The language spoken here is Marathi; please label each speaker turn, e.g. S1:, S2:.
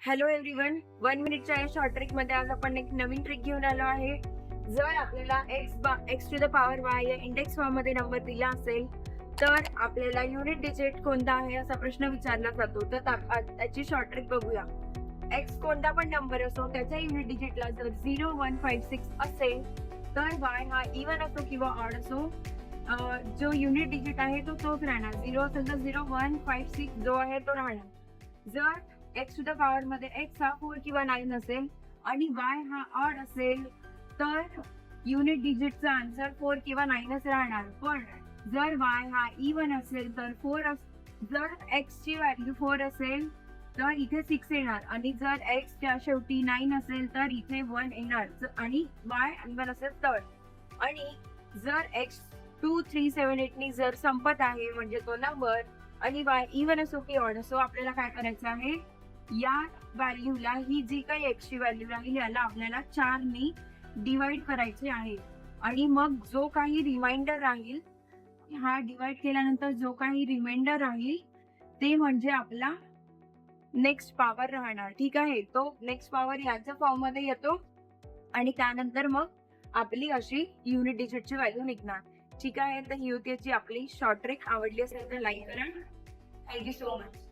S1: हॅलो एव्हरीवन, 1 मिनिटच्या या शॉर्ट ट्रिक मध्ये आज आपण एक नवीन ट्रिक घेऊन आलो आहे. जर आपल्याला X to the power Y या इंडेक्स फॉर्म मध्ये नंबर दिला असेल तर आपल्याला युनिट डिजिट कोणता आहे असा प्रश्न विचारला जातो. तर त्याची शॉर्ट ट्रिक बघूया. एक्स कोणता पण नंबर असो त्याच्या युनिट डिजिटला जर 0, 1, 5, 6 असेल तर वाय हा इव्हन असो किंवा ऑड असो जो युनिट डिजिट आहे तो तोच राहणार. 0 असेल तर 0, 1, 5, 6 जो आहे तो राहणार. जर एक्स टू द पॉवर मध्ये एक्स हा 4 किंवा 9 असेल आणि वाय हा ऑड असेल तर युनिट डिजिटचा आन्सर 4 किंवा 9च राहणार. पण जर वाय हा इव्हन असेल तर जर एक्स ची व्हॅल्यू 4 असेल तर इथे 6 येणार आणि जर एक्स च्या शेवटी 9 असेल तर इथे 1 येणार आणि वाय इव्हन असेल तर. आणि जर एक्स 2, 3, 7, 8 नी जर संपत आहे म्हणजे तो नंबर आणि वाय इव्हन असो की ऑड असो आपल्याला काय करायचं आहे, या व्हॅल्यूला ही जी काही एक्स ची व्हॅल्यू राहील याला आपल्याला 4 ने डिवाइड करायचे आहे. आणि मग जो काही रिमाइंडर राहील हा डिवाइड केल्यानंतर जो काही रिमाइंडर राहील ते म्हणजे आपला नेक्स्ट पॉवर राहणार. ठीक आहे, तो नेक्स्ट पॉवर याच्या फॉर्म मध्ये येतो आणि त्यानंतर मग आपली अशी युनिट डिजिटची व्हॅल्यू निघणार. ठीक आहे, तर ही होती याची आपली शॉर्ट ट्रिक. आवडली असेल तर लाईक करा. Thank you so much.